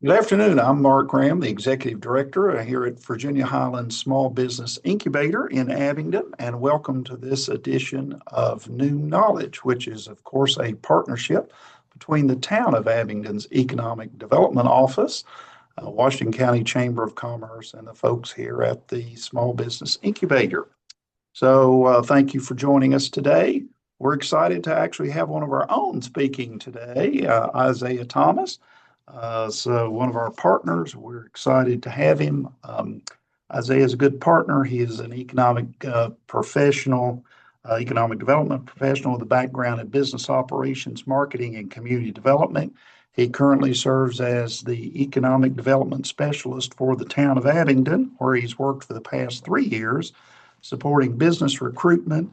Good afternoon. I'm Mark Graham, the Executive Director here at Virginia Highlands Small Business Incubator in Abingdon, and welcome to this edition of New Knowledge, which is, of course, a partnership between the town of Abingdon's Economic Development Office, Washington County Chamber of Commerce, and the folks here at the Small Business Incubator. So, thank you for joining us today. We're excited to actually have one of our own speaking today, Isaiah Thomas. So one of our partners, we're excited to have him. Isaiah is a good partner. He is an economic professional, economic development professional with a background in business operations, marketing, and community development. He currently serves as the economic development specialist for the town of Abingdon, where he's worked for the past 3 years, supporting business recruitment,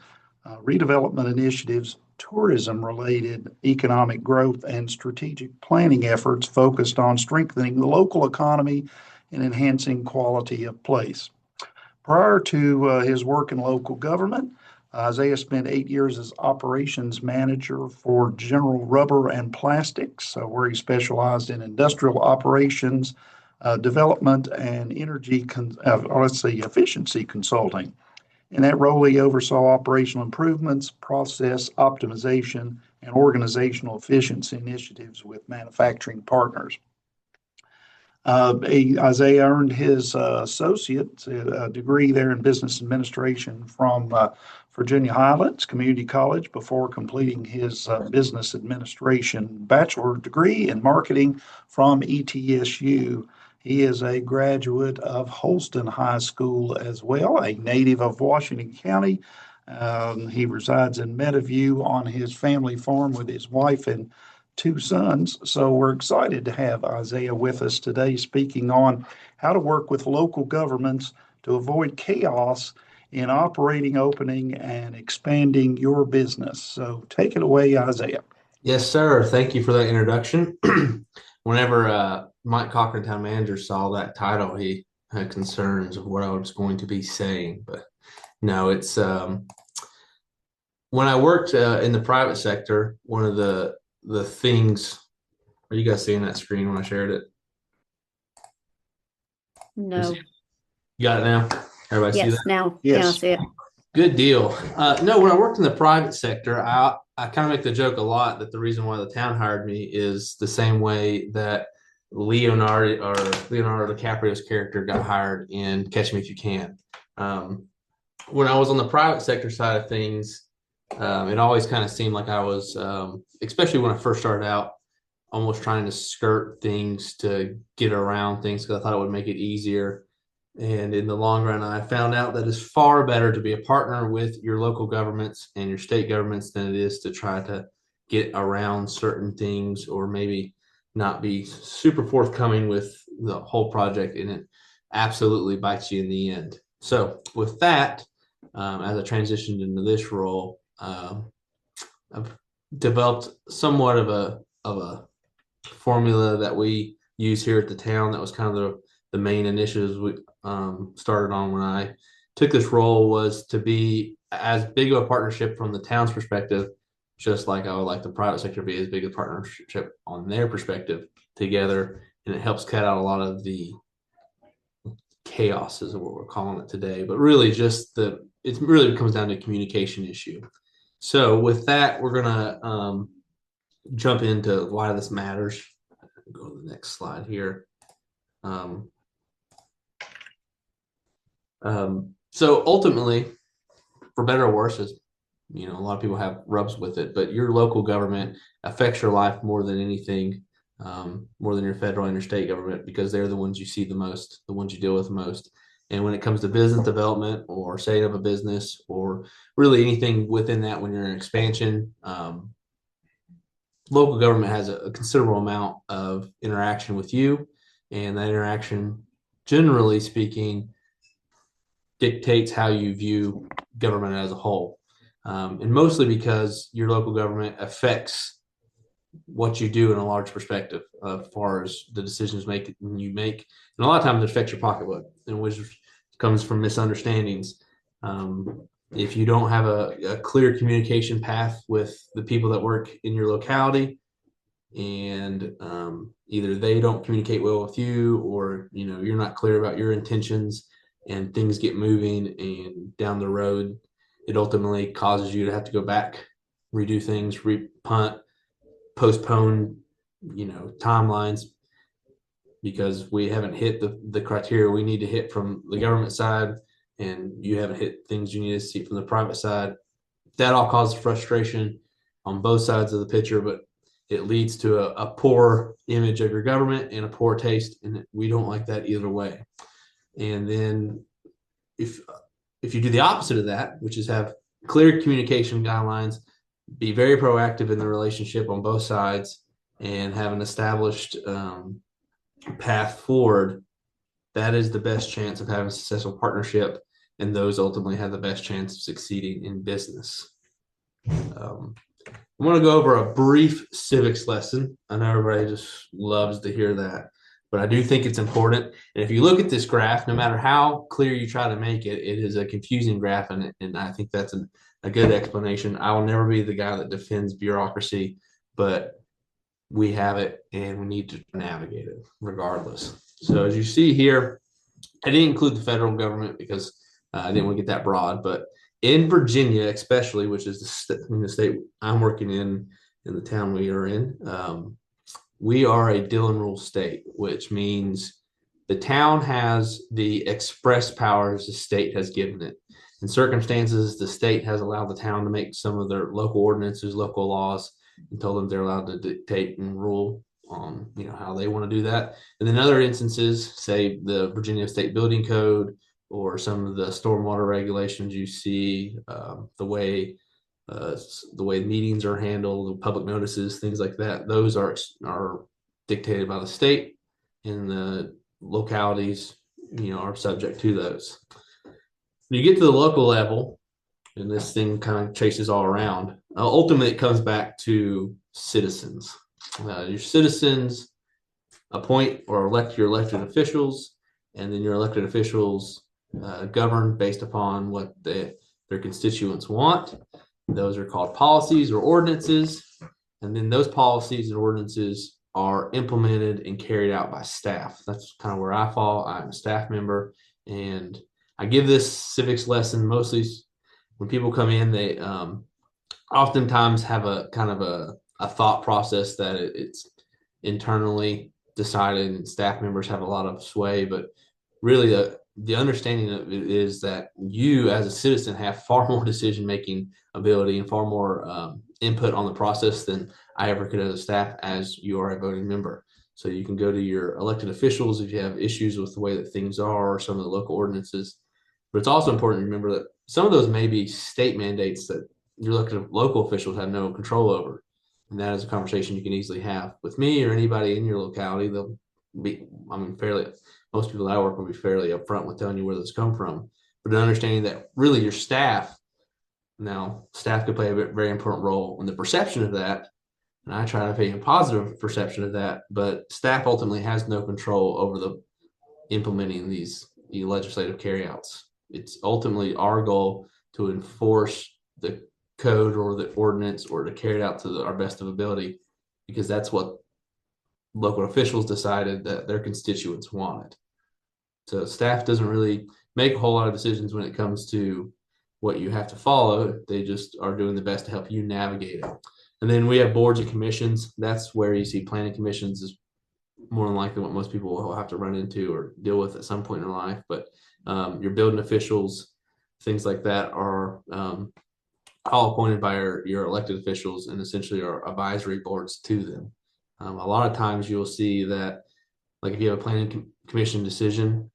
redevelopment initiatives, tourism-related economic growth, and strategic planning efforts focused on strengthening the local economy and enhancing quality of place. Prior to his work in local government, Isaiah spent 8 years as operations manager for General Rubber and Plastics, where he specialized in industrial operations, development, and efficiency consulting. In that role, he oversaw operational improvements, process optimization, and organizational efficiency initiatives with manufacturing partners. Isaiah earned his associate's degree there in business administration from Virginia Highlands Community College before completing his business administration bachelor degree in marketing from ETSU. He is a graduate of Holston High School as well, a native of Washington County. He resides in Meadowview on his family farm with his wife and 2 sons. So we're excited to have Isaiah with us today, speaking on how to work with local governments to avoid chaos in operating, opening, and expanding your business. So take it away, Isaiah. Yes, sir. Thank you for that introduction. Whenever Mike Cochran, town manager, saw that title, he had concerns of what I was going to be saying. But no, it's when I worked in the private sector, one of the things. Are you guys seeing that screen when I shared it? No. You got it now? Everybody see Yes, that? now I Yes. see it. Good deal. No, when I worked in the private sector, I kind of make the joke a lot that the reason why the town hired me is the same way that Leonardo DiCaprio's character got hired in Catch Me If You Can. When I was on the private sector side of things, it always kind of seemed like I was, especially when I first started out, almost trying to skirt things to get around things because I thought it would make it easier. And in the long run, I found out that it's far better to be a partner with your local governments and your state governments than it is to try to get around certain things or maybe not be super forthcoming with the whole project, and it absolutely bites you in the end. So with that, as I transitioned into this role, I've developed somewhat of a formula that we use here at the town. That was kind of the main initiatives we started on when I took this role, was to be as big of a partnership from the town's perspective, just like I would like the private sector to be as big a partnership on their perspective together. And it helps cut out a lot of the chaos is what we're calling it today, but really it really comes down to a communication issue. So with that, we're gonna jump into why this matters. Go to the next slide here. So ultimately, for better or worse, is a lot of people have rubs with it, but your local government affects your life more than anything, more than your federal and your state government, because they're the ones you see the most, the ones you deal with the most. And when it comes to business development or setting up a business or really anything within that, when you're in expansion, local government has a considerable amount of interaction with you, and that interaction, generally speaking, dictates how you view government as a whole. And mostly because your local government affects what you do in a large perspective, as far as the decisions you make. And a lot of times it affects your pocketbook, and which comes from misunderstandings. If you don't have a clear communication path with the people that work in your locality, and either they don't communicate well with you, or you're not clear about your intentions, and things get moving, and down the road it ultimately causes you to have to go back, redo things, repunt, postpone timelines, because we haven't hit the criteria we need to hit from the government side, and you haven't hit things you need to see from the private side. That all causes frustration on both sides of the picture, but it leads to a poor image of your government and a poor taste, and we don't like that either way. And then if you do the opposite of that, which is have clear communication guidelines, be very proactive in the relationship on both sides, and have an established path forward, that is the best chance of having a successful partnership, and those ultimately have the best chance of succeeding in business. I'm going to go over a brief civics lesson. I know everybody just loves to hear that, but I do think it's important. And if you look at this graph, no matter how clear you try to make it, it is a confusing graph, and I think that's a good explanation. I will never be the guy that defends bureaucracy, but we have it and we need to navigate it regardless. So as you see here, I didn't include the federal government because I didn't want to get that broad, but in Virginia, especially, which is the state I'm working in the town we are in, we are a Dillon Rule state, which means the town has the express powers the state has given it. In circumstances, the state has allowed the town to make some of their local ordinances, local laws, and told them they're allowed to dictate and rule on how they want to do that. And then other instances, say the Virginia State Building Code, or some of the stormwater regulations you see, the way meetings are handled, the public notices, things like that, those are dictated by the state, and the localities are subject to those. When you get to the local level, and this thing kind of chases all around, ultimately it comes back to citizens. Your citizens appoint or elect your elected officials, and then your elected officials govern based upon what their constituents want. Those are called policies or ordinances, and then those policies and ordinances are implemented and carried out by staff. That's kind of where I fall. I'm a staff member, and I give this civics lesson mostly when people come in. They oftentimes have a kind of a thought process that it's internally decided, and staff members have a lot of sway, but really the understanding of it is that you as a citizen have far more decision-making ability and far more input on the process than I ever could as a staff, as you are a voting member. So you can go to your elected officials if you have issues with the way that things are, or some of the local ordinances. But it's also important to remember that some of those may be state mandates that your local officials have no control over. And that is a conversation you can easily have with me or anybody in your locality. They'll be, most people that I work with will be fairly upfront with telling you where those come from. But understanding that really your staff could play a very important role in the perception of that. And I try to pay a positive perception of that, but staff ultimately has no control over the implementing these legislative carryouts. It's ultimately our goal to enforce the code or the ordinance, or to carry it out to our best of ability, because that's what local officials decided that their constituents wanted. So staff doesn't really make a whole lot of decisions when it comes to what you have to follow. They just are doing the best to help you navigate it. And then we have boards and commissions. That's where you see planning commissions is more than likely what most people will have to run into or deal with at some point in their life. But your building officials, things like that, are all appointed by your elected officials, and essentially are advisory boards to them. A lot of times you'll see that, like if you have a planning commission decision,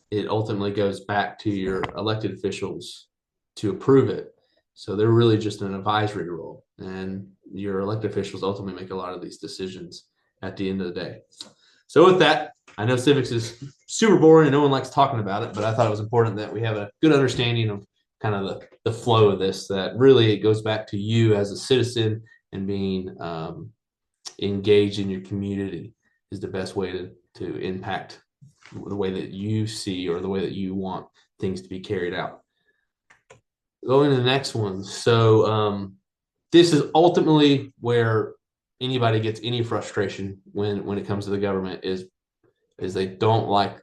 it ultimately goes back to your elected officials to approve it. So they're really just an advisory role, and your elected officials ultimately make a lot of these decisions at the end of the day. So with that, I know civics is super boring and no one likes talking about it, but I thought it was important that we have a good understanding of kind of the flow of this, that really it goes back to you as a citizen, and being engaged in your community is the best way to impact the way that you see, or the way that you want things to be carried out. Going to the next one. So this is ultimately where anybody gets any frustration when it comes to the government is they don't like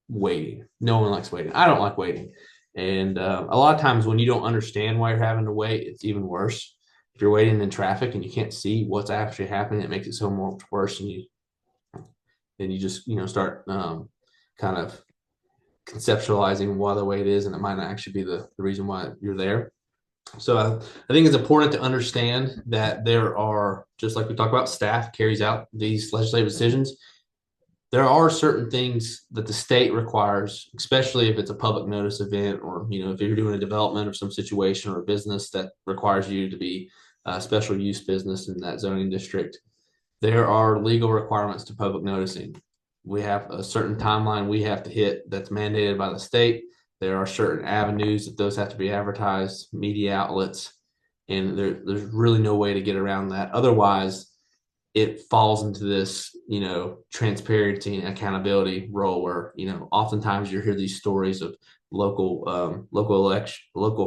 waiting. No one likes waiting. I don't like waiting. And a lot of times when you don't understand why you're having to wait, it's even worse. If you're waiting in traffic and you can't see what's actually happening, it makes it so much worse. And you just start kind of conceptualizing why the way it is, and it might not actually be the reason why you're there. So I think it's important to understand that there are, just like we talk about, staff carries out these legislative decisions. There are certain things that the state requires, especially if it's a public notice event, or if you're doing a development of some situation or a business that requires you to be a special use business in that zoning district. There are legal requirements to public noticing. We have a certain timeline we have to hit that's mandated by the state. There are certain avenues that those have to be advertised, media outlets, and there's really no way to get around that. Otherwise, it falls into this, transparency and accountability role where, oftentimes you hear these stories of local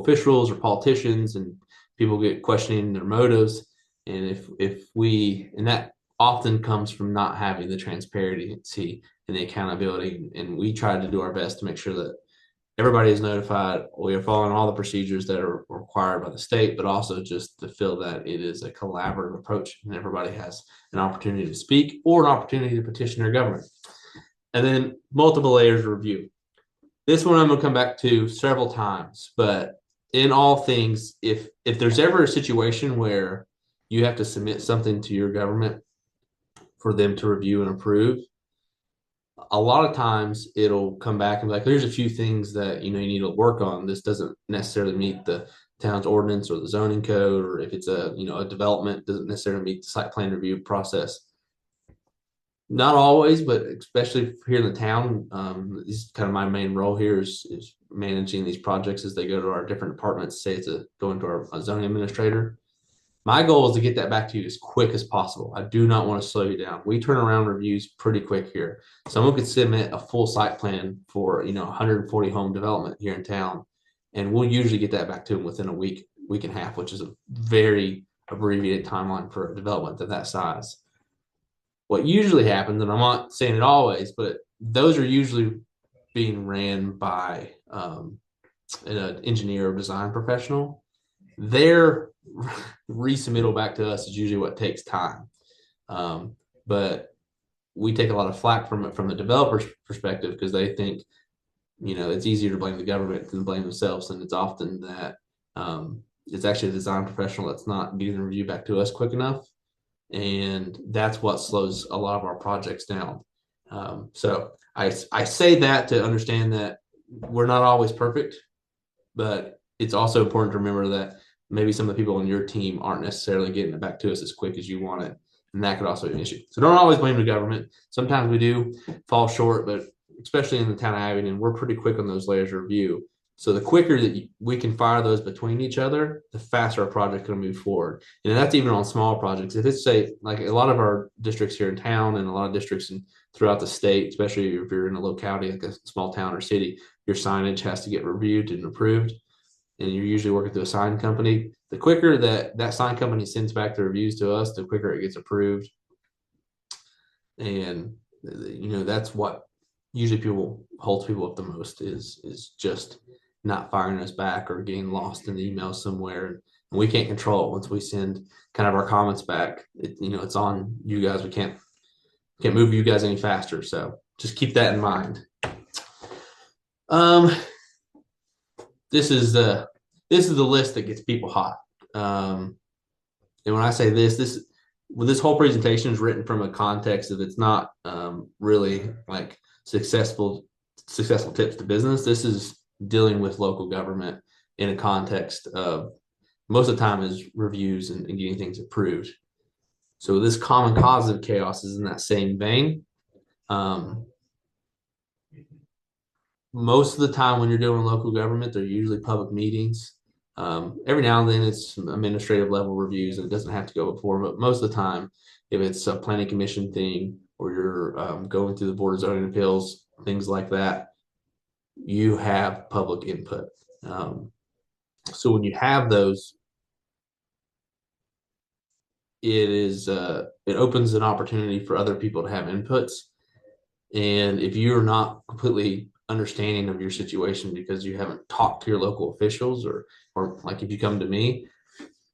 officials or politicians, and people get questioning their motives. And and that often comes from not having the transparency and the accountability. And we try to do our best to make sure that everybody is notified. We are following all the procedures that are required by the state, but also just to feel that it is a collaborative approach and everybody has an opportunity to speak or an opportunity to petition their government. And then multiple layers of review. This one I'm going to come back to several times, but in all things, if there's ever a situation where you have to submit something to your government for them to review and approve, a lot of times it'll come back and be like, there's a few things that you need to work on. This doesn't necessarily meet the town's ordinance or the zoning code, or if it's a development, doesn't necessarily meet the site plan review process. Not always, but especially here in the town, this is kind of my main role here is managing these projects as they go to our different departments. Say it's going to our zoning administrator. My goal is to get that back to you as quick as possible. I do not want to slow you down. We turn around reviews pretty quick here. Someone could submit a full site plan for 140 home development here in town, and we'll usually get that back to them within a week and a half, which is a very abbreviated timeline for a development of that size. What usually happens, and I'm not saying it always, but those are usually being ran by an engineer or design professional. Their resubmittal back to us is usually what takes time. But we take a lot of flack from the developer's perspective, because they think, it's easier to blame the government than blame themselves. And it's often that it's actually a design professional that's not getting the review back to us quick enough. And that's what slows a lot of our projects down. So I say that to understand that we're not always perfect, but it's also important to remember that maybe some of the people on your team aren't necessarily getting it back to us as quick as you want it. And that could also be an issue. So don't always blame the government. Sometimes we do fall short, but especially in the town of Abingdon, we're pretty quick on those layers of review. So the quicker that we can fire those between each other, the faster our project can move forward. And that's even on small projects. If it's, say, like a lot of our districts here in town and a lot of districts throughout the state, especially if you're in a locality like a small town or city, your signage has to get reviewed and approved. And you're usually working through a sign company. The quicker that sign company sends back the reviews to us, the quicker it gets approved. And that's what usually holds people up the most is just not firing us back or getting lost in the email somewhere. And we can't control it. Once we send kind of our comments back, it's on you guys. We can't move you guys any faster. So just keep that in mind. This is the list that gets people hot. And when I say this whole presentation is written from a context of, it's not really like successful tips to business. This is dealing with local government in a context of, most of the time, is reviews and getting things approved. So this common cause of chaos is in that same vein. Most of the time when you're doing local government, they're usually public meetings. Every now and then it's some administrative level reviews, and it doesn't have to go before, but most of the time, if it's a planning commission thing, or you're going through the Board of Zoning Appeals, things like that, you have public input. So when you have those, it opens an opportunity for other people to have inputs. And if you're not completely understanding of your situation because you haven't talked to your local officials, or like if you come to me,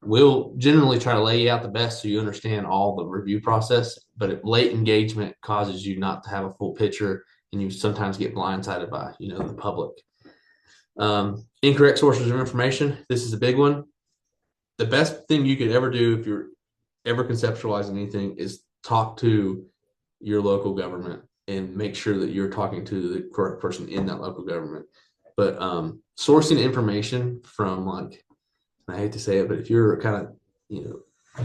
we'll generally try to lay you out the best so you understand all the review process. But if late engagement causes you not to have a full picture, and you sometimes get blindsided by the public. Incorrect sources of information. This is a big one. The best thing you could ever do if you're ever conceptualizing anything is talk to your local government and make sure that you're talking to the correct person in that local government. But sourcing information from, like, I hate to say it, but if you're kind of,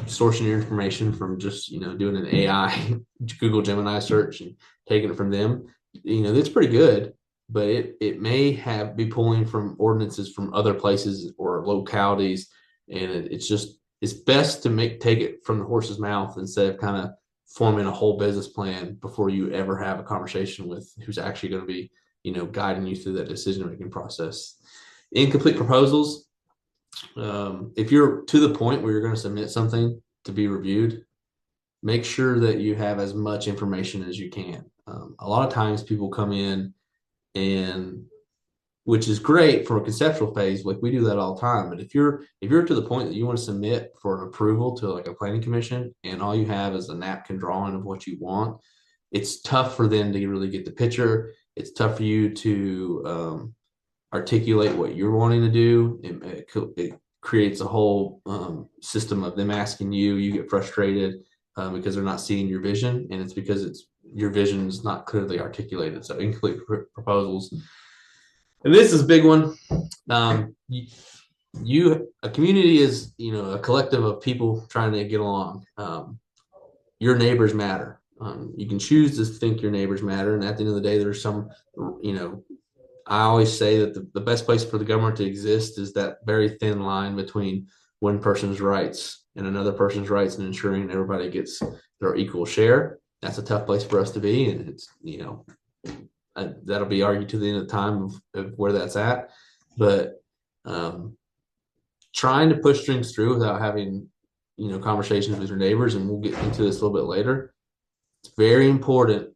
sourcing your information from just, doing an AI Google Gemini search and taking it from them, it's pretty good, but it may be pulling from ordinances from other places or localities. And it's best to take it from the horse's mouth instead of kind of forming a whole business plan before you ever have a conversation with who's actually going to be, guiding you through that decision-making process. Incomplete proposals. If you're to the point where you're going to submit something to be reviewed, make sure that you have as much information as you can. A lot of times people come in, and which is great for a conceptual phase, like we do that all the time. But if you're to the point that you want to submit for an approval to like a planning commission, and all you have is a napkin drawing of what you want, it's tough for them to really get the picture. It's tough for you to articulate what you're wanting to do. It creates a whole system of them asking you. You get frustrated because they're not seeing your vision, and it's because your vision is not clearly articulated. So incomplete proposals. And this is a big one. A community is, a collective of people trying to get along. Your neighbors matter. You can choose to think your neighbors matter, and at the end of the day, there's some, I always say that the best place for the government to exist is that very thin line between one person's rights and another person's rights, and ensuring everybody gets their equal share. That's a tough place for us to be, and it's, that'll be argued to the end of time of where that's at. But trying to push things through without having, conversations with your neighbors, and we'll get into this a little bit later. It's very important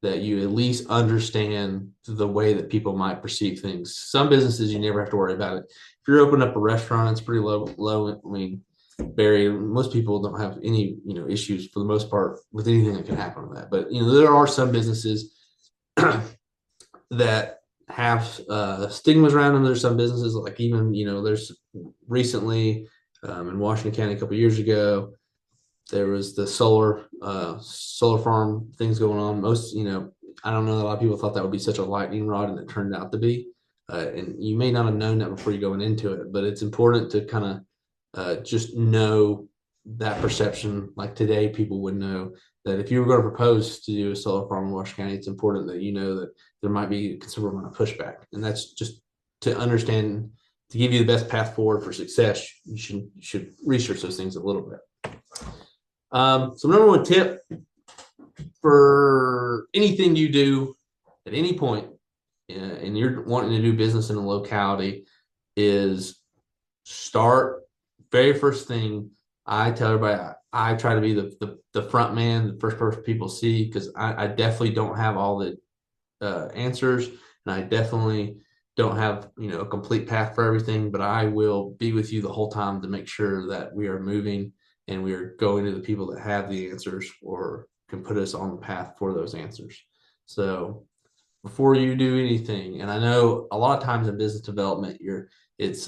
that you at least understand the way that people might perceive things. Some businesses, you never have to worry about it. If you're opening up a restaurant, it's pretty low. I mean, Barry, most people don't have any, issues for the most part with anything that can happen with that. But, there are some businesses that have stigmas around them. There's some businesses, like, even, there's recently in Washington County a couple of years ago, there was the solar farm things going on. I don't know that a lot of people thought that would be such a lightning rod, and it turned out to be. And you may not have known that before you're going into it, but it's important to kind of just know that perception. Like today, people would know that if you were going to propose to do a solar farm in Washington County, it's important that you know that there might be a considerable amount of pushback. And that's just to understand, to give you the best path forward for success. You should research those things a little bit. So number one tip for anything you do at any point, and you're wanting to do business in a locality, is start. Very first thing I tell everybody, I try to be the front man, the first person people see, because I definitely don't have all the answers, and I definitely don't have a complete path for everything, but I will be with you the whole time to make sure that we are moving and we are going to the people that have the answers or can put us on the path for those answers. So before you do anything, and I know a lot of times in business development, it's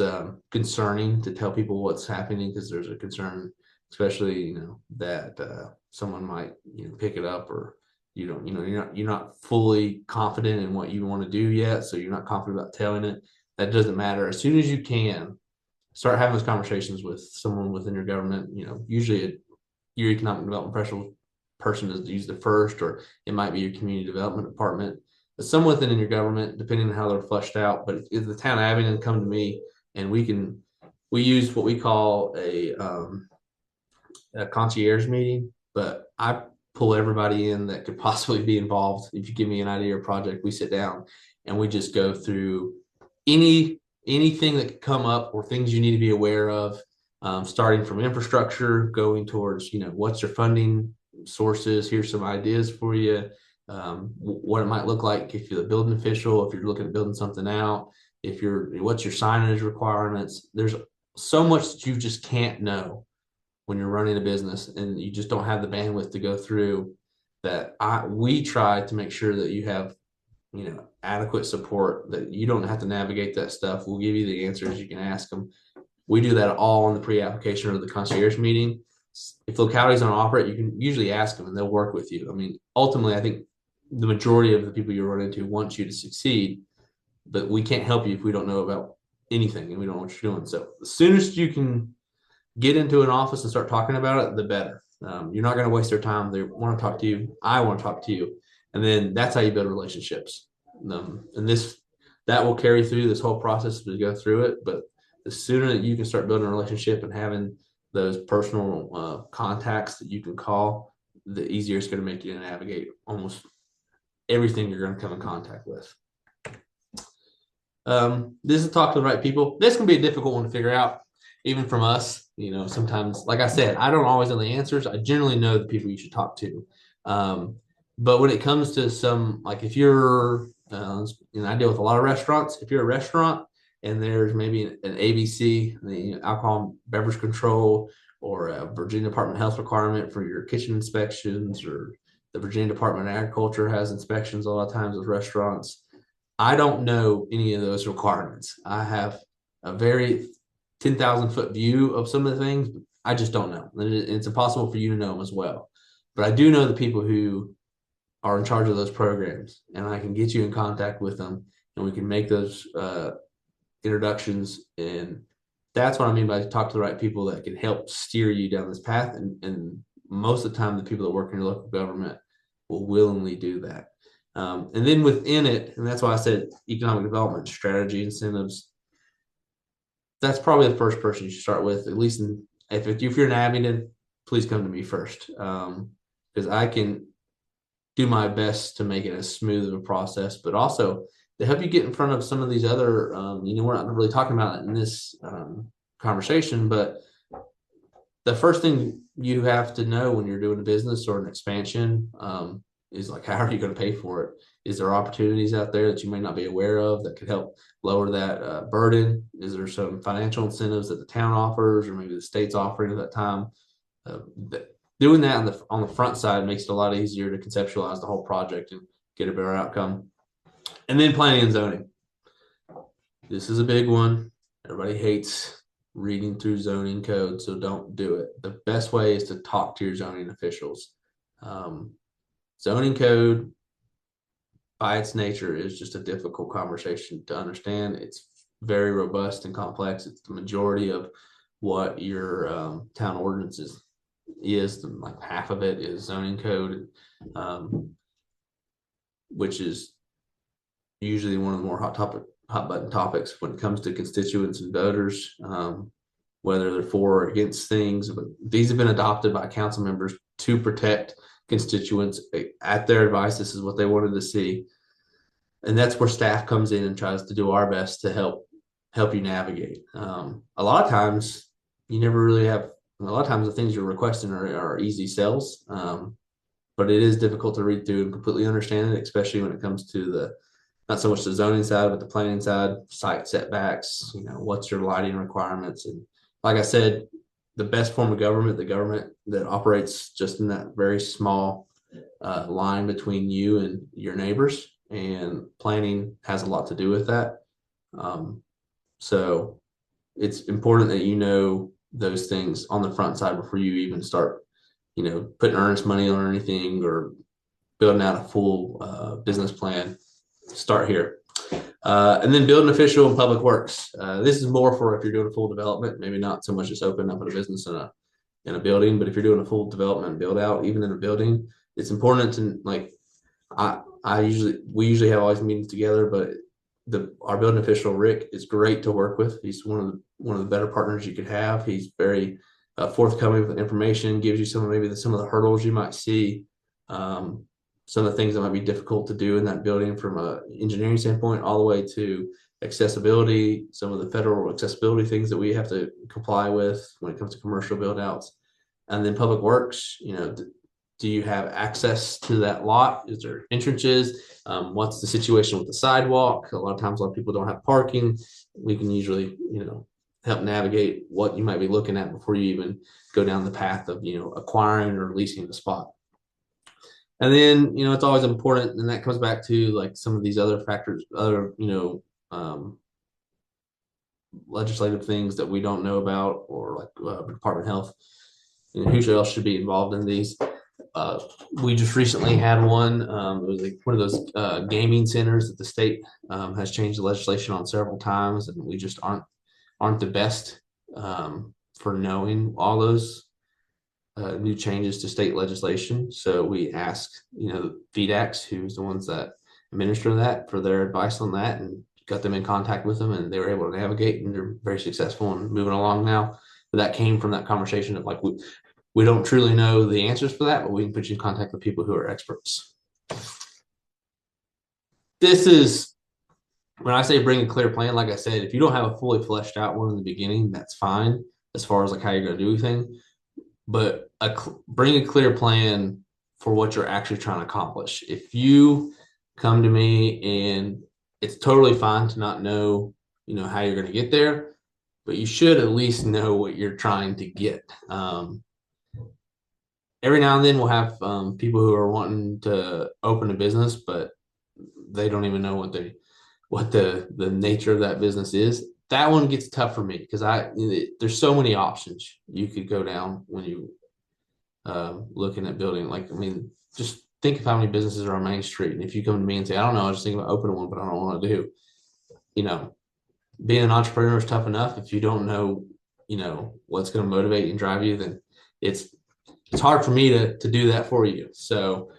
concerning to tell people what's happening, because there's a concern, especially that someone might pick it up, or you're not fully confident in what you want to do yet, so you're not confident about telling it. That doesn't matter. As soon as you can, start having those conversations with someone within your government. Usually your economic development professional person is usually the first, or it might be your community development department, but someone within your government, depending on how they're fleshed out. But if the town of Abingdon come to me, and we use what we call a concierge meeting, but I pull everybody in that could possibly be involved. If you give me an idea or project, we sit down and we just go through anything that could come up, or things you need to be aware of. starting from infrastructure, going towards, what's your funding sources. Here's some ideas for you. What it might look like if you're the building official, if you're looking at building something out, what's your signage requirements. There's so much that you just can't know when you're running a business, and you just don't have the bandwidth to go through that. We try to make sure that you have, adequate support, that you don't have to navigate that stuff. We'll give you the answers. You can ask them. We do that all in the pre-application or the concierge meeting. If localities don't offer it, you can usually ask them and they'll work with you. I mean, ultimately, I think the majority of the people you run into want you to succeed, but we can't help you if we don't know about anything and we don't know what you're doing. So the soonest you can get into an office and start talking about it, the better. You're not going to waste their time. They want to talk to you. I want to talk to you. And then that's how you build relationships. And that will carry through this whole process as we go through it. But the sooner that you can start building a relationship and having those personal contacts that you can call, the easier it's going to make you to navigate almost everything you're going to come in contact with. This is talk to the right people. This can be a difficult one to figure out, even from us. Sometimes, like I said, I don't always know the answers. I generally know the people you should talk to. But when it comes to some, like if you're, I deal with a lot of restaurants. If you're a restaurant and there's maybe an ABC, the alcohol beverage control, or a Virginia Department of Health requirement for your kitchen inspections, or the Virginia Department of Agriculture has inspections a lot of times with restaurants. I don't know any of those requirements. I have a very 10,000-foot view of some of the things. But I just don't know. And it's impossible for you to know them as well. But I do know the people who are in charge of those programs, and I can get you in contact with them, and we can make those introductions. And that's what I mean by talk to the right people that can help steer you down this path. And most of the time, the people that work in your local government will willingly do that. And then within it, and that's why I said economic development strategy, incentives, that's probably the first person you should start with, at least if you're in Abingdon, please come to me first, because I can do my best to make it as smooth of a process, but also to help you get in front of some of these other, we're not really talking about it in this conversation, but the first thing you have to know when you're doing a business or an expansion is like, how are you going to pay for it? Is there opportunities out there that you may not be aware of that could help lower that burden? Is there some financial incentives that the town offers, or maybe the state's offering at that time? Doing that on the front side makes it a lot easier to conceptualize the whole project and get a better outcome. And then planning and zoning. This is a big one. Everybody hates reading through zoning code, so don't do it. The best way is to talk to your zoning officials. Zoning code, by its nature, is just a difficult conversation to understand. It's very robust and complex. It's the majority of what your town ordinances is. Like half of it is zoning code, which is usually one of the more hot button topics when it comes to constituents and voters, whether they're for or against things. But these have been adopted by council members to protect constituents at their advice. This is what they wanted to see. And that's where staff comes in and tries to do our best to help you navigate. A lot of times you never really have, a lot of times the things you're requesting are easy sells, but it is difficult to read through and completely understand it, especially when it comes to not so much the zoning side, but the planning side, site setbacks, what's your lighting requirements. And like I said, the best form of government, the government that operates just in that very small line between you and your neighbors, and planning has a lot to do with that. So it's important that you know those things on the front side before you even start, putting earnest money on anything or building out a full business plan. Start here. And then building official and public works. This is more for if you're doing a full development, maybe not so much just opening up a business in a building, but if you're doing a full development build out, even in a building, it's important to we usually have all these meetings together, but our building official, Rick, is great to work with. He's one of the better partners you could have. He's very forthcoming with information, gives you some of the hurdles you might see, some of the things that might be difficult to do in that building from an engineering standpoint, all the way to accessibility, some of the federal accessibility things that we have to comply with when it comes to commercial build outs. And then public works, do you have access to that lot? Is there entrances? What's the situation with the sidewalk? A lot of people don't have parking. We can usually, help navigate what you might be looking at before you even go down the path of, acquiring or leasing the spot. And then, it's always important, and that comes back to like some of these other factors, legislative things that we don't know about, or like Department of Health, who else should be involved in these. We just recently had one. It was like one of those gaming centers that the state has changed the legislation on several times, and we just aren't the best for knowing all those new changes to state legislation. So we asked, VDAX, who's the ones that administer that, for their advice on that, and got them in contact with them, and they were able to navigate, and they're very successful and moving along now. But that came from that conversation of like, we don't truly know the answers for that, but we can put you in contact with people who are experts. This is, when I say bring a clear plan, like I said, if you don't have a fully fleshed out one in the beginning, that's fine as far as like how you're going to do anything. But bring a clear plan for what you're actually trying to accomplish. If you come to me, and it's totally fine to not know, how you're going to get there, but you should at least know what you're trying to get. Every now and then we'll have people who are wanting to open a business, but they don't even know what the nature of that business is. That one gets tough for me because there's so many options you could go down when you looking at building. Just think of how many businesses are on Main Street, and if you come to me and say, I don't know, I was just thinking about opening one, but I don't know what to do. Being an entrepreneur is tough enough. If you don't know, what's going to motivate you and drive you, then it's hard for me to do that for you. So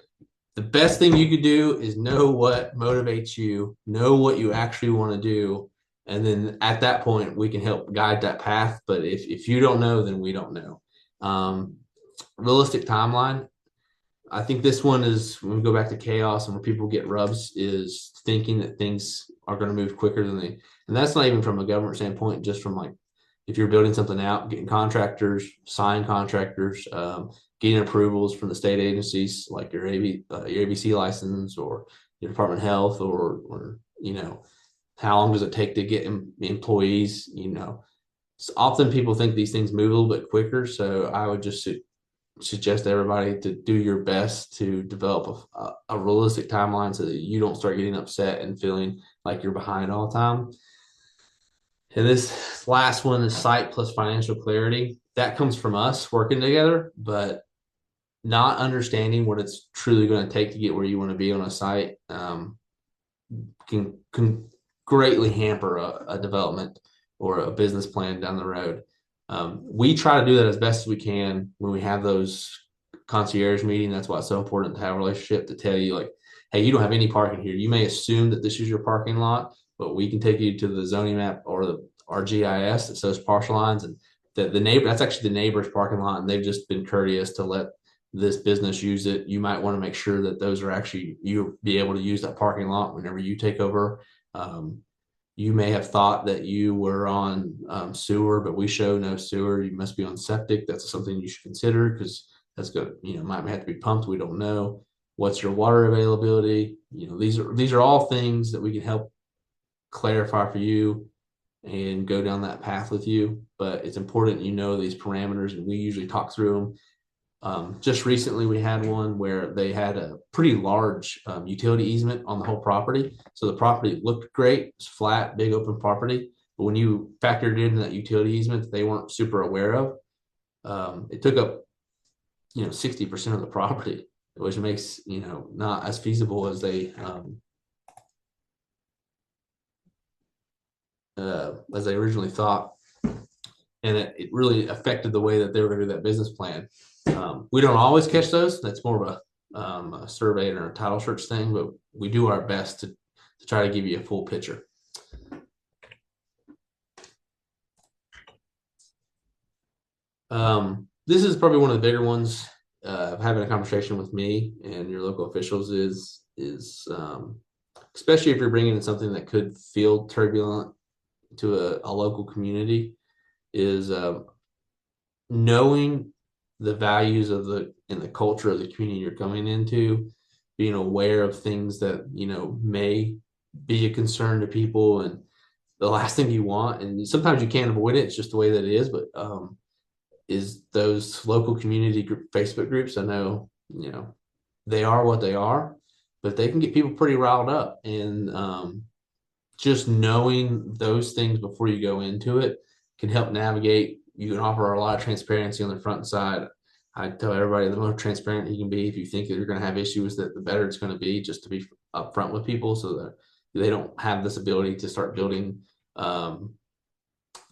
the best thing you could do is know what motivates you, know what you actually want to do. And then at that point, we can help guide that path. But if you don't know, then we don't know. Realistic timeline. I think this one is, when we go back to chaos and where people get rubs, is thinking that things are going to move quicker than and that's not even from a government standpoint, just from like, if you're building something out, getting contractors, sign contractors, getting approvals from the state agencies like your ABC license or your Department of Health, or how long does it take to get employees? So often people think these things move a little bit quicker. So I would just suggest to everybody to do your best to develop a realistic timeline so that you don't start getting upset and feeling like you're behind all the time. And this last one is site plus financial clarity. That comes from us working together, but not understanding what it's truly going to take to get where you want to be on a site can greatly hamper a development or a business plan down the road. We try to do that as best as we can when we have those concierge meetings. That's why it's so important to have a relationship to tell you, like, hey, you don't have any parking here. You may assume that this is your parking lot, but we can take you to the zoning map or our GIS that shows parcel lines, and the neighbor, that's actually the neighbor's parking lot, and they've just been courteous to let this business use it. You might want to make sure that those are actually, you'll be able to use that parking lot whenever you take over. You may have thought that you were on sewer, but we show no sewer. You must be on septic. That's something you should consider, because that's good. Might have to be pumped. We don't know. What's your water availability? These are all things that we can help clarify for you and go down that path with you. But it's important these parameters, and we usually talk through them. Just recently, we had one where they had a pretty large utility easement on the whole property. So the property looked great. It's flat, big open property. But when you factored in that utility easement that they weren't super aware of, it took up, 60% of the property, which makes, not as feasible as they originally thought. And it really affected the way that they were going to do that business plan. We don't always catch those. That's more of a survey and a title search thing, but we do our best to try to give you a full picture. This is probably one of the bigger ones. Having a conversation with me and your local officials is especially if you're bringing in something that could feel turbulent to a local community, is knowing the values of the culture of the community you're coming into, being aware of things that may be a concern to people, and the last thing you want, and sometimes you can't avoid it, it's just the way that it is, but is those local community Facebook groups. I know they are what they are, but they can get people pretty riled up, and just knowing those things before you go into it can help navigate. You can offer a lot of transparency on the front side. I tell everybody, the more transparent you can be, if you think that you're going to have issues, that the better it's going to be, just to be upfront with people so that they don't have this ability to start building what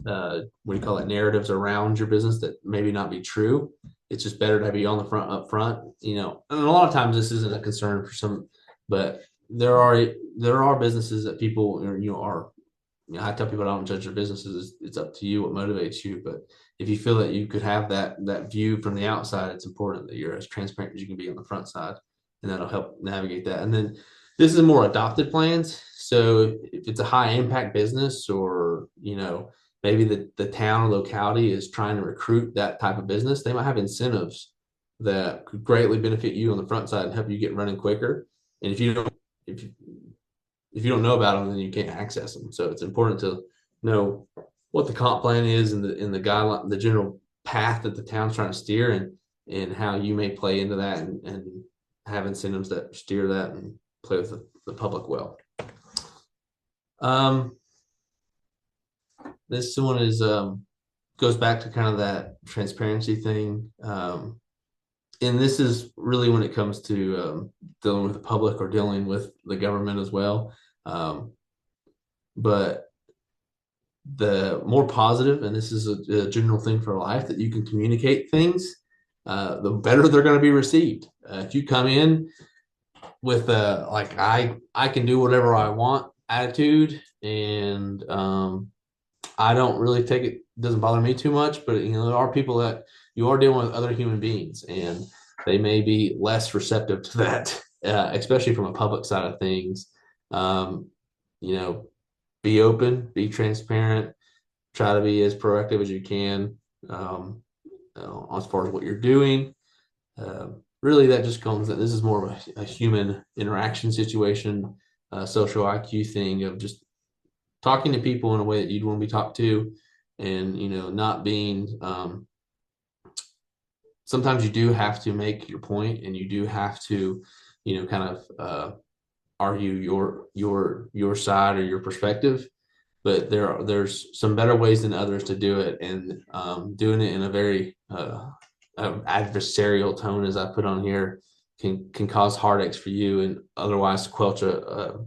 do you call it, narratives around your business that maybe not be true. It's just better to be on the front up front, and a lot of times this isn't a concern for some, but there are businesses that people are. I tell people I don't judge your businesses. It's up to you what motivates you. But if you feel that you could have that view from the outside, it's important that you're as transparent as you can be on the front side, and that'll help navigate that. And then this is more adopted plans. So if it's a high impact business, or maybe the town or locality is trying to recruit that type of business, they might have incentives that could greatly benefit you on the front side and help you get running quicker. And if you don't know about them, then you can't access them. So it's important to know what the comp plan is, and the guideline, the general path that the town's trying to steer, and how you may play into that, and have incentives that steer that and play with the public well. This one is goes back to kind of that transparency thing. And this is really when it comes to dealing with the public or dealing with the government as well. But the more positive, and this is a general thing for life, that you can communicate things, the better they're going to be received. If you come in with like I can do whatever I want attitude, and I don't really take it, doesn't bother me too much, but there are people that you are dealing with, other human beings, and they may be less receptive to that, especially from a public side of things. Be open, be transparent, try to be as proactive as you can as far as what you're doing. Really, that just comes that this is more of a human interaction situation, social IQ thing of just talking to people in a way that you'd want to be talked to, and not being sometimes you do have to make your point, and you do have to kind of argue your side or your perspective, but there's some better ways than others to do it, and doing it in a very adversarial tone, as I put on here, can cause heartaches for you, and otherwise squelch a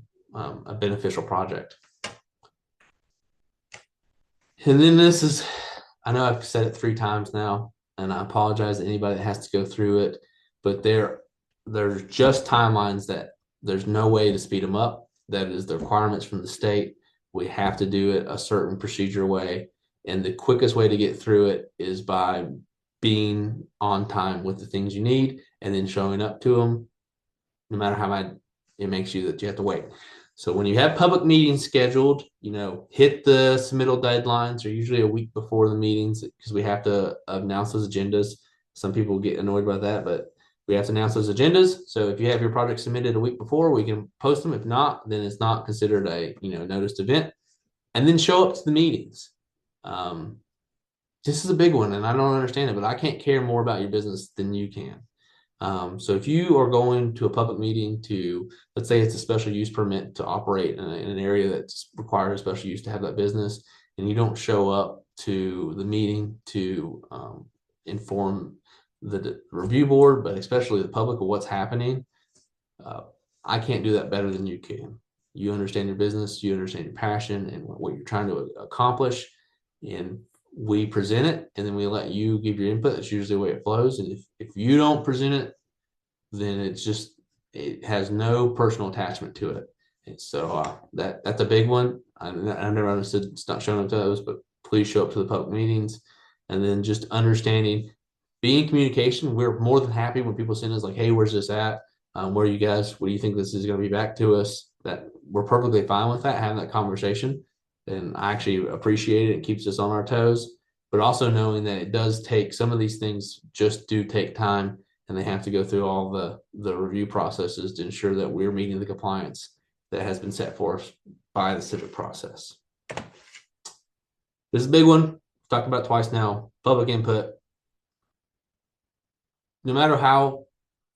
beneficial project. And then this is, I know I've said it 3 times now, and I apologize to anybody that has to go through it, but there's just timelines that there's no way to speed them up. That is the requirements from the state. We have to do it a certain procedure way, and the quickest way to get through it is by being on time with the things you need, and then showing up to them, no matter how much it makes you that you have to wait. So when you have public meetings scheduled, hit the submittal deadlines, are usually a week before the meetings, because we have to announce those agendas. Some people get annoyed by that, but we have to announce those agendas. So if you have your project submitted a week before, we can post them. If not, then it's not considered a noticed event. And then show up to the meetings. This is a big one, and I don't understand it, but I can't care more about your business than you can. So if you are going to a public meeting to, let's say it's a special use permit to operate in an area that requires a special use to have that business, and you don't show up to the meeting to inform the review board, but especially the public, of what's happening, I can't do that better than you can. You understand your business, you understand your passion and what you're trying to accomplish, and we present it, and then we let you give your input. That's usually the way it flows. And if you don't present it, then it has no personal attachment to it. And so that's a big one. I never understood it's not showing up to those, but please show up to the public meetings. And then just understanding, be in communication. We're more than happy when people send us like, hey, where's this at? Where are you guys? What do you think this is going to be back to us? That we're perfectly fine with that, having that conversation. And I actually appreciate it. It keeps us on our toes, but also knowing that it does take, some of these things just do take time, and they have to go through all the review processes to ensure that we're meeting the compliance that has been set for us by the civic process. This is a big one. Talked about twice now. Public input. No matter how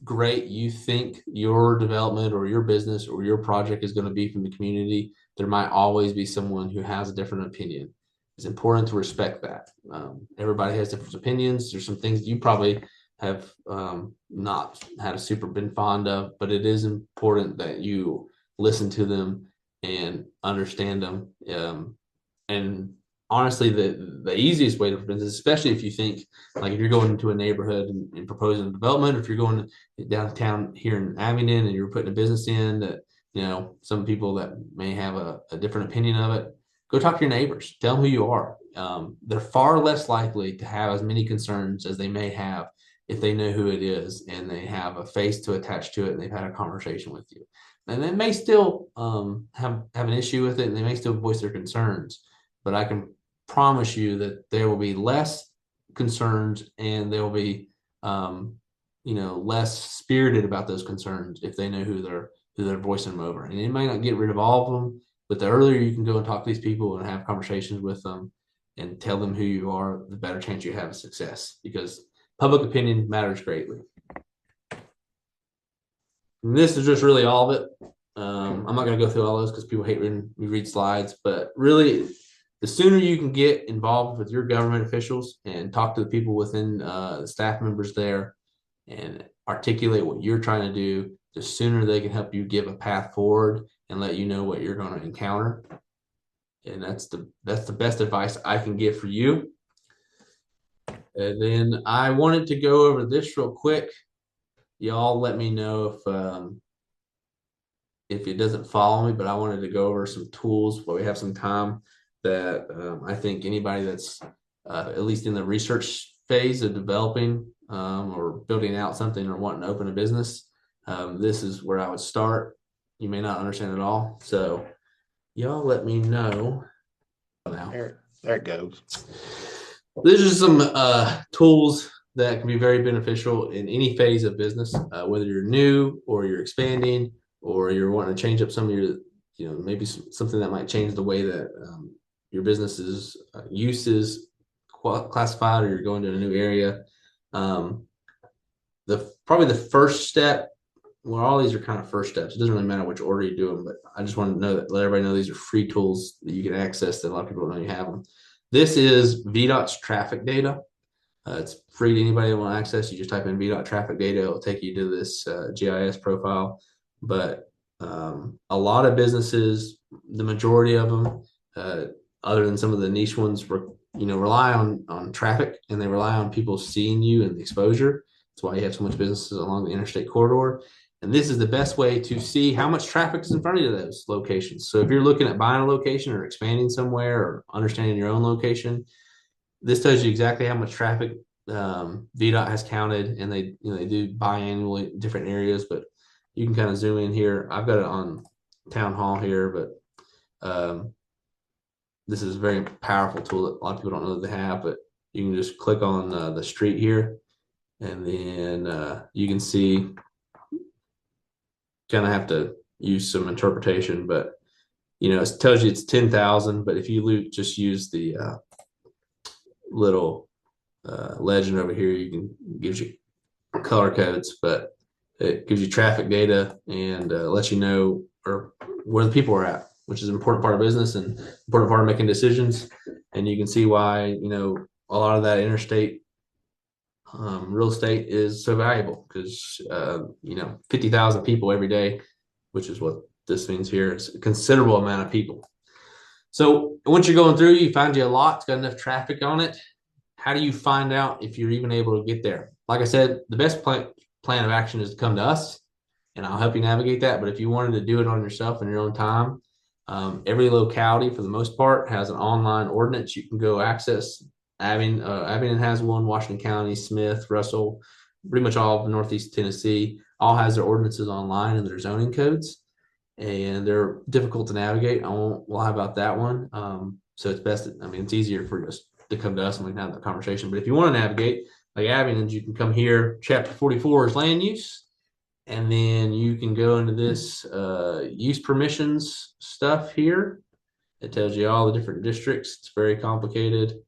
great you think your development or your business or your project is going to be from the community, there might always be someone who has a different opinion. It's important to respect that. Everybody has different opinions. There's some things that you probably have not had a super been fond of, but it is important that you listen to them and understand them. And honestly, the easiest way to prevent this, especially if you think, like if you're going into a neighborhood and proposing a development, or if you're going downtown here in Abingdon and you're putting a business in that, you know, some people that may have a different opinion of it, go talk to your neighbors. Tell them who you are. They're far less likely to have as many concerns as they may have if they know who it is and they have a face to attach to it and they've had a conversation with you. And they may still have an issue with it, and they may still voice their concerns, but I can promise you that there will be less concerns, and they will be less spirited about those concerns if they know who they're voicing them over. And it may not get rid of all of them, but the earlier you can go and talk to these people and have conversations with them and tell them who you are, the better chance you have of success, because public opinion matters greatly. And this is just really all of it. I'm not going to go through all those because people hate when we read slides, but really, the sooner you can get involved with your government officials and talk to the people within the staff members there and articulate what you're trying to do, the sooner they can help you give a path forward and let you know what you're going to encounter. And that's the best advice I can give for you. And then I wanted to go over this real quick. Y'all let me know if it doesn't follow me, but I wanted to go over some tools while we have some time that I think anybody that's at least in the research phase of developing or building out something or wanting to open a business, this is where I would start. You may not understand it all, so y'all let me know now. There it goes. These are some tools that can be very beneficial in any phase of business, whether you're new or you're expanding or you're wanting to change up some of your, maybe something that might change the way that your business's use is classified, or you're going to a new area. Probably the first step, well, all these are kind of first steps. It doesn't really matter which order you do them, but I just want to let everybody know these are free tools that you can access that a lot of people don't know you have them. This is VDOT's traffic data. It's free to anybody that want to access. You just type in VDOT traffic data. It'll take you to this GIS profile. But a lot of businesses, the majority of them, other than some of the niche ones, rely on traffic, and they rely on people seeing you and the exposure. That's why you have so much businesses along the interstate corridor. And this is the best way to see how much traffic is in front of you at those locations. So if you're looking at buying a location or expanding somewhere or understanding your own location, this tells you exactly how much traffic VDOT has counted, and they do biannually in different areas, but you can kind of zoom in here. I've got it on Town Hall here, but this is a very powerful tool that a lot of people don't know that they have, but you can just click on the street here, and then you can see, kind of have to use some interpretation, but it tells you it's 10,000, but if you just use the little legend over here, gives you color codes, but it gives you traffic data and lets you know where the people are at, which is an important part of business and important part of making decisions. And you can see why a lot of that interstate real estate is so valuable, because 50,000 people every day, which is what this means here, is a considerable amount of people. So once you're going through, you find you a lot, it's got enough traffic on it. How do you find out if you're even able to get there? Like I said, the best plan of action is to come to us, and I'll help you navigate that. But if you wanted to do it on yourself in your own time, every locality, for the most part, has an online ordinance you can go access. Abingdon has one, Washington County, Smith, Russell, pretty much all of Northeast Tennessee, all has their ordinances online and their zoning codes. and they're difficult to navigate. I won't lie about that one. So it's best. I mean, it's easier for us to come to us and we can have that conversation. But if you want to navigate like Abingdon, you can come here. Chapter 44 is land use, and then you can go into this use permissions stuff here. It tells you all the different districts. It's very complicated.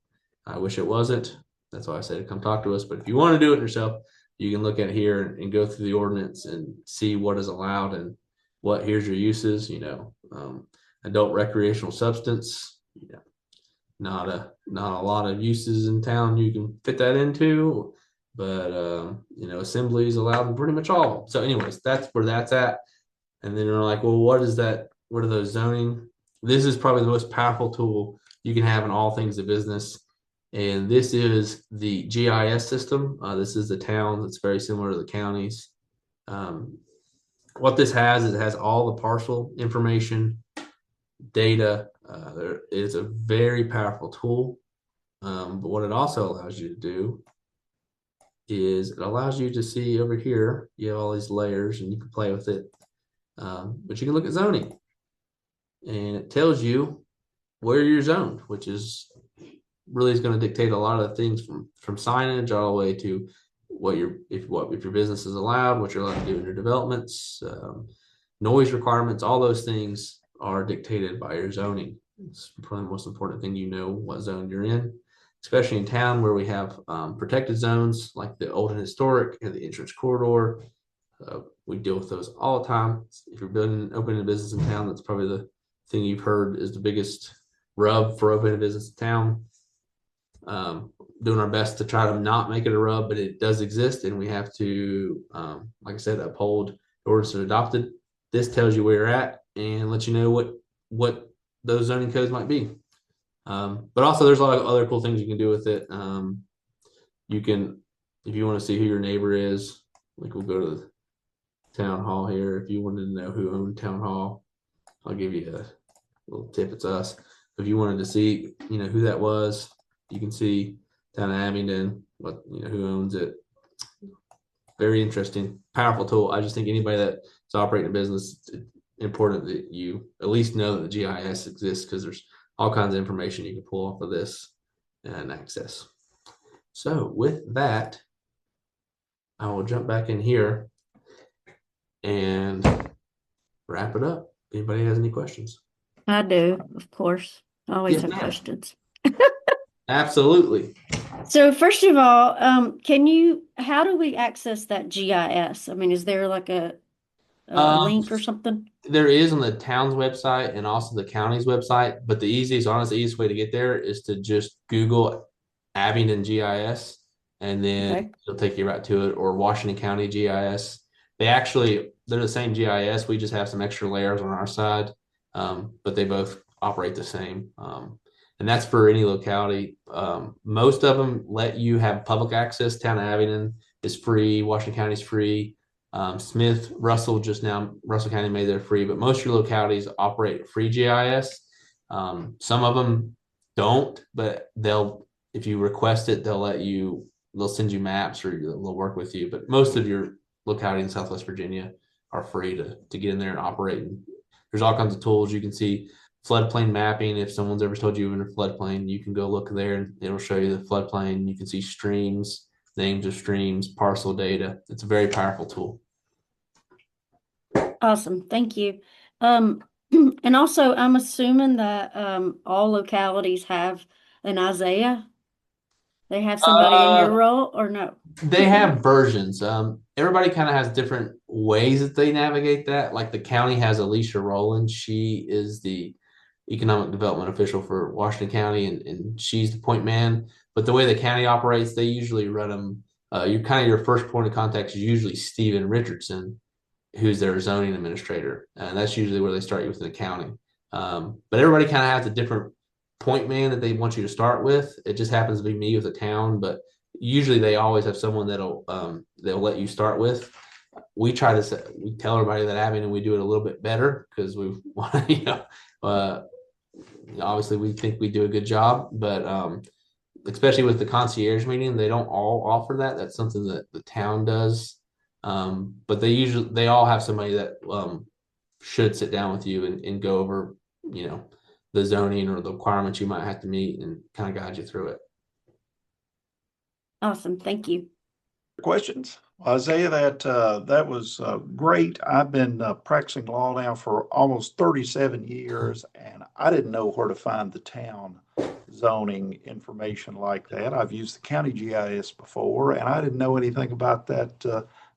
I wish it wasn't. That's why I said come talk to us. But if you want to do it yourself, you can look at here and go through the ordinance and see what is allowed and what here's your uses. Adult recreational substance. Not a lot of uses in town you can fit that into, but assembly is allowed in pretty much all. So, anyways, that's where that's at. And then you're like, well, what is that? What are those zoning? This is probably the most powerful tool you can have in all things of business. And this is the GIS system. This is the town that's very similar to the counties. What this has is it has all the parcel information, data. There is a very powerful tool. But what it also allows you to do is it allows you to see over here, you have all these layers and you can play with it. But you can look at zoning and it tells you where you're zoned, which is really is going to dictate a lot of the things from signage all the way to if your business is allowed, what you're allowed to do in your developments, noise requirements, all those things are dictated by your zoning. It's probably the most important thing, what zone you're in, especially in town where we have protected zones like the old and historic and the entrance corridor. We deal with those all the time. If you're opening a business in town, that's probably the thing you've heard is the biggest rub for opening a business in town. Doing our best to try to not make it a rub, but it does exist, and we have to, like I said, uphold the ordinance adopted. This tells you where you're at and lets you know what those zoning codes might be. But also, there's a lot of other cool things you can do with it. You can, if you want to see who your neighbor is, like we'll go to the town hall here. If you wanted to know who owned town hall, I'll give you a little tip. It's us. If you wanted to see, who that was, you can see down in Abingdon, who owns it. Very interesting, powerful tool. I just think anybody that's operating a business, it's important that you at least know that the GIS exists because there's all kinds of information you can pull off of this and access. So with that, I will jump back in here and wrap it up. Anybody has any questions? I do, of course. I always Yes, have ma'am. questions. Absolutely. So first of all, how do we access that GIS? I mean, is there like a link or something? There is on the town's website and also the county's website, but the easiest way to get there is to just Google Abingdon GIS, and then Okay. it'll take you right to it, or Washington County GIS. They're the same GIS. We just have some extra layers on our side, but they both operate the same. And that's for any locality. Most of them let you have public access. Town of Abingdon is free. Washington County is free. Russell County made their free, but most of your localities operate free GIS. Some of them don't, but if you request it, they'll send you maps or they'll work with you. But most of your locality in Southwest Virginia are free to get in there and operate. And there's all kinds of tools. You can see floodplain mapping. If someone's ever told you you're in a floodplain, you can go look there and it'll show you the floodplain. You can see streams, names of streams, parcel data. It's a very powerful tool. Awesome. Thank you. And also, I'm assuming that all localities have an Isaiah. They have somebody in your role or no? They have versions. Everybody kind of has different ways that they navigate that. Like the county has Alicia Rowland. She is the economic development official for Washington County, and she's the point man. But the way the county operates, they usually run them. Your first point of contact is usually Stephen Richardson, who's their zoning administrator, and that's usually where they start you with an accounting. But everybody kind of has a different point man that they want you to start with. It just happens to be me with the town, but usually they always have someone they'll let you start with. We tell everybody that Abingdon we do it a little bit better because we want obviously we think we do a good job, but especially with the concierge meeting, they don't all offer that. That's something that the town does. But they all have somebody that should sit down with you and go over, the zoning or the requirements you might have to meet and kind of guide you through it. Awesome. Thank you. Questions? Isaiah, that was great. I've been practicing law now for almost 37 years, and I didn't know where to find the town zoning information like that. I've used the county GIS before, and I didn't know anything about that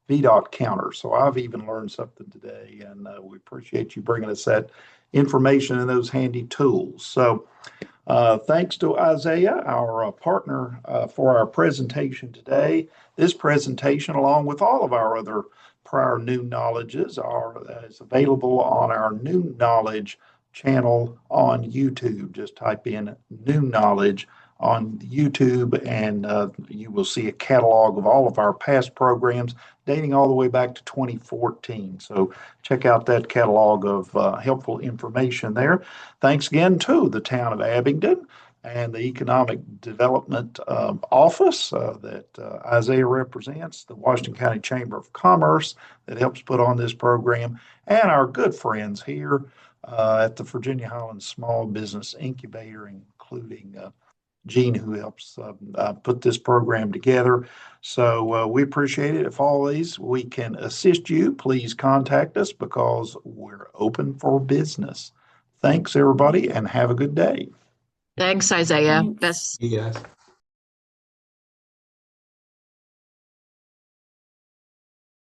VDOT counter. So I've even learned something today, and we appreciate you bringing us that information and those handy tools. So thanks to Isaiah, our partner for our presentation today. This presentation, along with all of our other prior New Knowledges, is available on our New Knowledge channel on YouTube. Just type in New Knowledge on YouTube, and you will see a catalog of all of our past programs dating all the way back to 2014. So check out that catalog of helpful information there. Thanks again to the town of Abingdon and the Economic Development Office that Isaiah represents, the Washington County Chamber of Commerce that helps put on this program, and our good friends here at the Virginia Highlands Small Business Incubator, including Gene, who helps put this program together. So we appreciate it. If all these we can assist you, please contact us because we're open for business. Thanks, everybody, and have a good day. Thanks, Isaiah. Thanks. Best You guys.